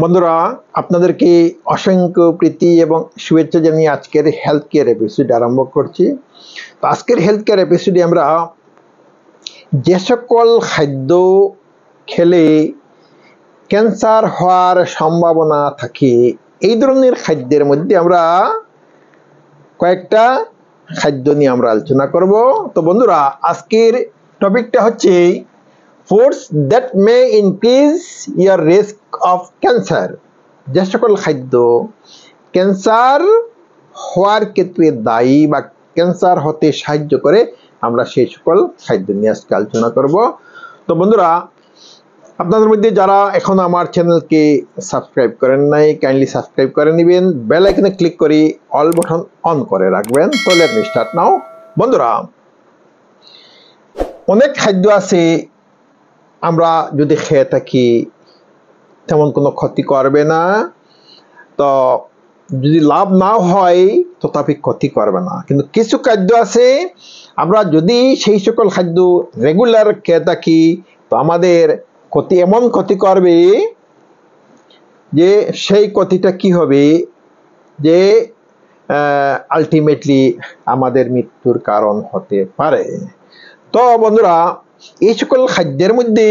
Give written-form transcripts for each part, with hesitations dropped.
বন্ধুরা, আপনাদেরকে অসংখ্য প্রীতি এবং শুভেচ্ছা জানিয়ে আজকের হেলথ কেয়ার এপিসোড আরম্ভ করছি। তো আজকের হেলথ কেয়ার এপিসোডে আমরা যে সকল খাদ্য খেলে ক্যান্সার হওয়ার সম্ভাবনা থাকে এই ধরনের খাদ্যের মধ্যে আমরা কয়েকটা খাদ্য নিয়ে আমরা আলোচনা করব। তো বন্ধুরা, আজকের টপিকটা হচ্ছে foods that may increase your risk of cancer। যে সকল খাদ্য ক্যান্সার হওয়ার ক্ষেত্রে দায়ী বা ক্যান্সার হতে সাহায্য করে, আমরা সেই সকল খাদ্য নিয়ে আজকে আলোচনা করব। তো বন্ধুরা, আপনাদের মধ্যে যারা এখন আমার চ্যানেলকে সাবস্ক্রাইব করেন নাই, কাইন্ডলি সাবস্ক্রাইব করে নেবেন, বেল আইকনে ক্লিক করে অল বাটন অন করে রাখবেন। তো লেট মি স্টার্ট নাও। বন্ধুরা, অনেক খাদ্য আছে আমরা যদি খেয়ে থাকি তেমন কোনো ক্ষতি করবে না, তো যদি লাভ না হয় তথাপি ক্ষতি করবে না। কিন্তু কিছু খাদ্য আছে আমরা যদি সেই সকল খাদ্য রেগুলার খেয়ে থাকি তো আমাদের ক্ষতি এমন ক্ষতি করবে যে সেই ক্ষতিটা কি হবে, যে আলটিমেটলি আমাদের মৃত্যুর কারণ হতে পারে। তো বন্ধুরা, এই সকল খাদ্যের মধ্যে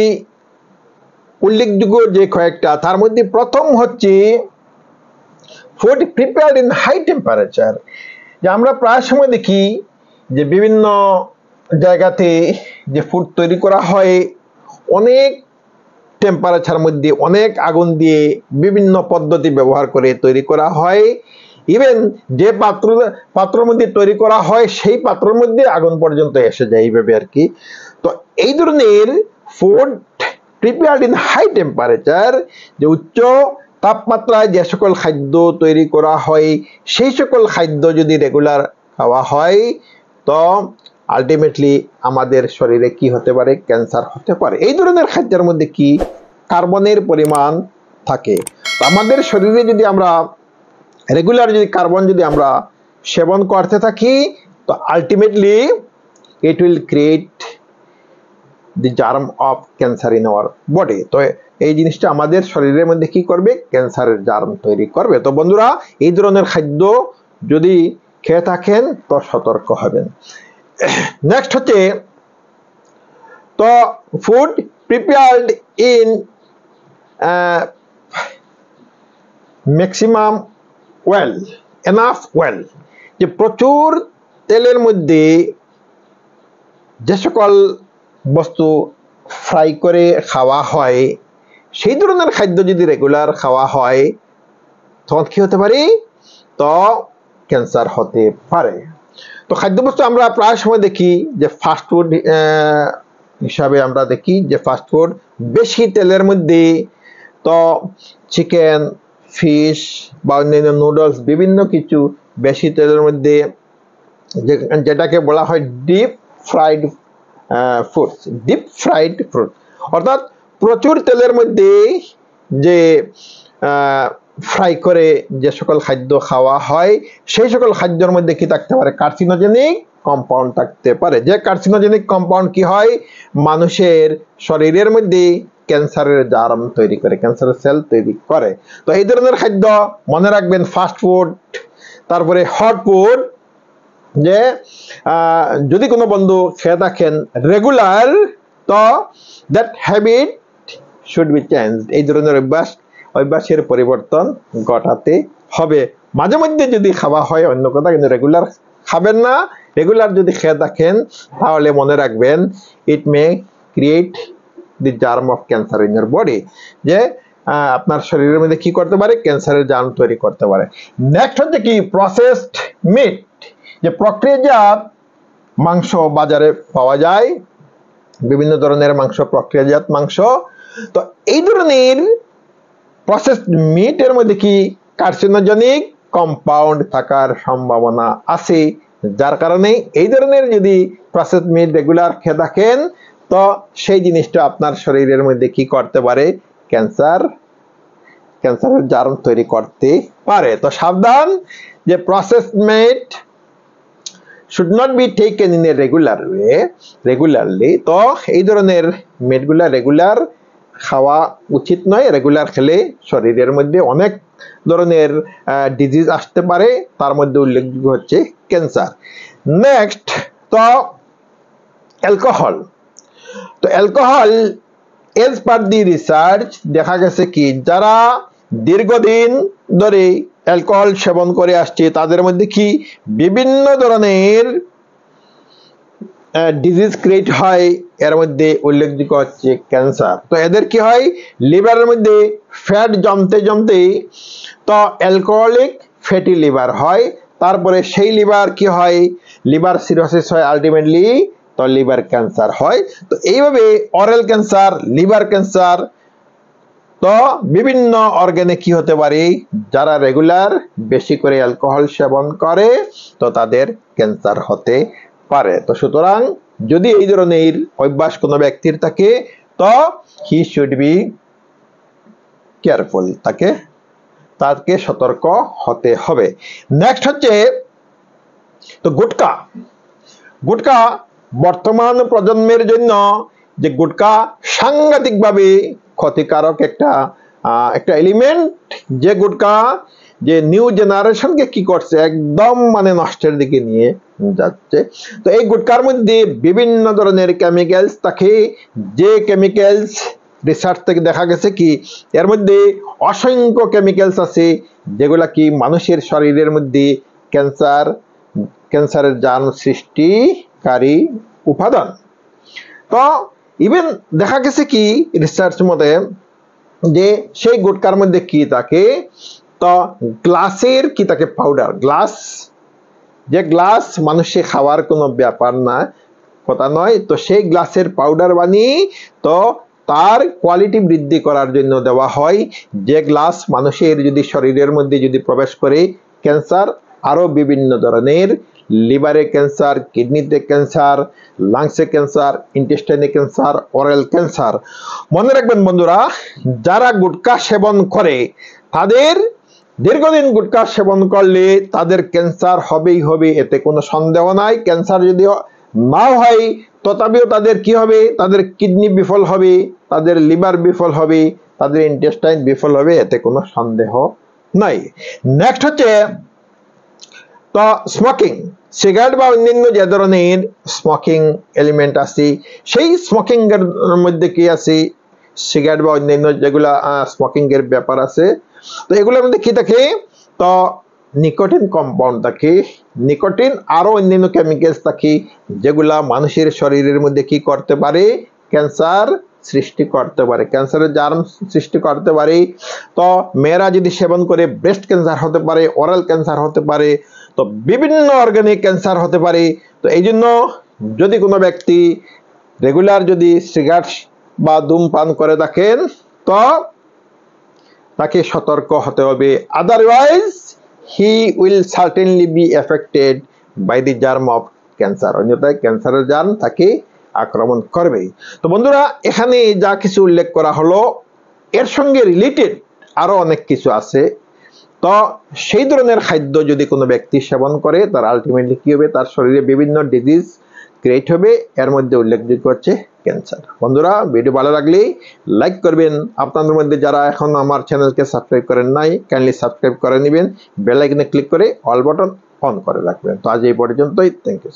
উল্লেখযোগ্য যে কয়েকটা, তার মধ্যে প্রথম হচ্ছে food prepared in high temperature. যে আমরা প্রায় সময় দেখি যে বিভিন্ন জায়গাতে যে ফুড তৈরি করা হয় অনেক টেম্পারেচার মধ্যে, অনেক আগুন দিয়ে বিভিন্ন পদ্ধতি ব্যবহার করে তৈরি করা হয়। ইভেন যে পাত্রের মধ্যে তৈরি করা হয় সেই পাত্রের মধ্যে আগুন পর্যন্ত এসে যায় এইভাবে আর কি। তো এই ধরনের food prepared in high temperature, যে উচ্চ তাপমাত্রায় যে সকল খাদ্য তৈরি করা হয় সেই সকল খাদ্য যদি রেগুলার খাওয়া হয় তো আলটিমেটলি আমাদের শরীরে কি হতে পারে, ক্যান্সার হতে পারে। এই ধরনের খাদ্যের মধ্যে কি কার্বনের পরিমাণ থাকে। তো আমাদের শরীরে যদি আমরা রেগুলার যদি কার্বন যদি আমরা সেবন করতে থাকি তো ultimately it will create the germ of cancer in our body. তো এই জিনিসটা আমাদের শরীরের মধ্যে কি করবে, ক্যান্সারের জার্ম তৈরি করবে। তো বন্ধুরা, এই ধরনের খাদ্য যদি খেয়ে থাকেন তো সতর্ক হবেন। নেক্সট হচ্ছে তো food prepared in maximum well, enough well, যে প্রচুর তেলের মধ্যে যে সকল বস্তু ফ্রাই করে খাওয়া হয় সেই ধরনের খাদ্য যদি রেগুলার খাওয়া হয় তখন কি হতে পারে, তো ক্যান্সার হতে পারে। তো খাদ্যবস্তু আমরা প্রায় সময় দেখি যে ফাস্টফুড হিসাবে আমরা দেখি যে ফাস্টফুড বেশি তেলের মধ্যে, তো চিকেন, ফিশ বা অন্যান্য নুডলস বিভিন্ন কিছু বেশি তেলের মধ্যে, যেটাকে বলা হয় deep fried foods, deep fried food, অর্থাৎ প্রচুর তেলের মধ্যে যে ফ্রাই করে যে সকল খাদ্য খাওয়া হয় সেই সকল খাদ্যের মধ্যে কি থাকতে পারে, কার্সিনোজেনিক কম্পাউন্ড থাকতে পারে। যে কার্সিনোজেনিক কম্পাউন্ড কি হয়, মানুষের শরীরের মধ্যে ক্যান্সারের জার্ম তৈরি করে, ক্যান্সারের সেল তৈরি করে। তো এই ধরনের খাদ্য মনে রাখবেন, ফাস্ট ফুড, তারপরে হট ফুড, যে যদি কোনো বন্ধু খেয়ে থাকেন রেগুলার তো that habit should be change. এই ধরনের অভ্যাসের পরিবর্তন ঘটাতে হবে। মাঝে মধ্যে যদি খাওয়া হয় অন্য কথা, কিন্তু রেগুলার খাবেন না। রেগুলার যদি খেয়ে থাকেন তাহলে মনে রাখবেন it may create the germ of cancer in your body, যে আপনার শরীরের মধ্যে কি করতে পারে, ক্যান্সারের জার্ম তৈরি করতে পারে। নেক্সট হচ্ছে কি প্রসেসড মিট, যে প্রক্রিয়াজাত মাংস বাজারে পাওয়া যায়, বিভিন্ন ধরনের মাংস, প্রক্রিয়াজাত মাংস। তো এই ধরনের প্রসেসড মিটের মধ্যে কি কার্সিনোজেনিক কম্পাউন্ড থাকার সম্ভাবনা আছে, যার কারণে এই ধরনের যদি প্রসেসড মিট রেগুলার খেয়ে থাকেন তো সেই জিনিসটা আপনার শরীরের মধ্যে কি করতে পারে, ক্যান্সারের জার্ম তৈরি করতে পারে। তো সাবধান, যে processed meet should not be taken in a regular way, regularly। তো এই ধরনের মিটগুলা রেগুলার খাওয়া উচিত নয়। রেগুলার খেলে শরীরের মধ্যে অনেক ধরনের ডিজিজ আসতে পারে, তার মধ্যে উল্লেখযোগ্য হচ্ছে ক্যান্সার। নেক্সট তো অ্যালকোহল। তো অ্যালকোহল এজ পার দি রিসার্চ দেখা গেছে কি যারা দীর্ঘদিন ধরে অ্যালকোহল সেবন করে আসছে তাদের মধ্যে কি বিভিন্ন ধরনের ডিজিজ ক্রিয়েট হয়, এর মধ্যে উল্লেখযোগ্য হচ্ছে ক্যান্সার। তো এদের কি হয়, লিভারের মধ্যে ফ্যাট জমতে জমতে তো অ্যালকোহলিক ফ্যাটি লিভার হয়, তারপরে সেই লিভার কি হয়, লিভার সিরোসিস হয়, আলটিমেটলি তো লিভার ক্যান্সার হয়। তো এইভাবে অরেল ক্যান্সার, লিভার ক্যান্সার, তো বিভিন্ন অর্গানে কি হতে পারে, যারা রেগুলার বেশি করে অ্যালকোহল সেবন করে তো তাদের ক্যান্সার হতে পারে। তো সুতরাং যদি এই ধরনের অভ্যাস কোনো ব্যক্তির থাকে তো হি শুড বি কেয়ারফুল, তাকে সতর্ক হতে হবে। নেক্সট হচ্ছে তো গুটকা। গুটকা বর্তমান প্রজন্মের জন্য যে গুটকা সাংঘাতিকভাবে ক্ষতিকারক একটা এলিমেন্ট, যে গুটকা যে নিউ জেনারেশনকে কি করছে, একদম মানে নষ্টের দিকে নিয়ে যাচ্ছে। তো এই গুটকার মধ্যে বিভিন্ন ধরনের কেমিক্যালস থাকে, যে কেমিক্যালস রিসার্চ থেকে দেখা গেছে কি এর মধ্যে অসংখ্য কেমিক্যালস আছে যেগুলা কি মানুষের শরীরের মধ্যে ক্যান্সারের জার্ম সৃষ্টিকারী উপাদান। তো ইভেন দেখা গেছে কি রিসার্চ মতে যে সেই গুটকার মধ্যে কি থাকে, তো গ্লাসের কি থাকে পাউডার, যে গ্লাস মানুষে খাওয়ার কোনো ব্যাপার না, কথা নয়, তো সেই গ্লাসের পাউডার বানিয়ে তো তার কোয়ালিটি বৃদ্ধি করার জন্য দেওয়া হয়। যে গ্লাস মানুষের যদি শরীরের মধ্যে যদি প্রবেশ করে ক্যান্সার, আরো বিভিন্ন ধরনের লিভারে ক্যান্সার, কিডনিতে ক্যান্সার, লাংসে ক্যান্সার, ইন্টেস্টাইনে ক্যান্সার, অরেল ক্যান্সার। মনে রাখবেন বন্ধুরা, যারা গুটকা সেবন করে তাদের দীর্ঘদিন গুটকা সেবন করলে তাদের ক্যান্সার হবেই হবে, এতে কোনো সন্দেহ নাই। ক্যান্সার যদি নাও হয় তথাপিও তাদের কি হবে, তাদের কিডনি বিফল হবে, তাদের লিভার বিফল হবে, তাদের ইন্টেস্টাইন বিফল হবে, এতে কোনো সন্দেহ নাই। নেক্সট হচ্ছে তো স্মোকিং। সিগারেট বা অন্যান্য যে ধরনের স্মোকিং এলিমেন্ট আছে, সেই স্মোকিং এর মধ্যে কি আছে, সিগারেট বা অন্যান্য যেগুলা স্মোকিং এর ব্যাপার আছে, তো এগুলোর মধ্যে কি থাকে, তো নিকোটিন কম্পাউন্ড থাকে, নিকোটিন আরো অন্যান্য কেমিক্যালস থাকে যেগুলা মানুষের শরীরের মধ্যে কি করতে পারে, ক্যান্সার সৃষ্টি করতে পারে, ক্যান্সারের জার্ম সৃষ্টি করতে পারে। তো মেয়েরা যদি সেবন করে ব্রেস্ট ক্যান্সার হতে পারে, ওরাল ক্যান্সার হতে পারে, তো বিভিন্ন অর্গানিক ক্যান্সার হতে পারে। তো এই জন্য যদি কোনো ব্যক্তি রেগুলার যদি সিগারেট বা ধূমপান করে থাকেন তো তাকে সতর্ক হতে হবে, otherwise he will certainly be affected by the germ of cancer, অন্যথায় ক্যান্সারের জার্ম তাকে আক্রমণ করবে। তো বন্ধুরা, এখানে যা কিছু উল্লেখ করা হলো এর সঙ্গে রিলেটেড আরো অনেক কিছু আছে। তো সেই ধরনের খাদ্য যদি কোনো ব্যক্তি সেবন করে তার আলটিমেটলি কি হবে, তার শরীরে বিভিন্ন ডিজিজ ক্রিয়েট হবে, এর মধ্যে উল্লেখযোগ্য হচ্ছে ক্যান্সার। বন্ধুরা, ভিডিও ভালো লাগলে লাইক করবেন। আপনাদের মধ্যে যারা এখন আমার চ্যানেলকে সাবস্ক্রাইব করেন নাই, কাইন্ডলি সাবস্ক্রাইব করে নেবেন, বেল আইকনে ক্লিক করে অল বাটন অন করে রাখবেন। তো আজ এই পর্যন্তই, থ্যাংক ইউ।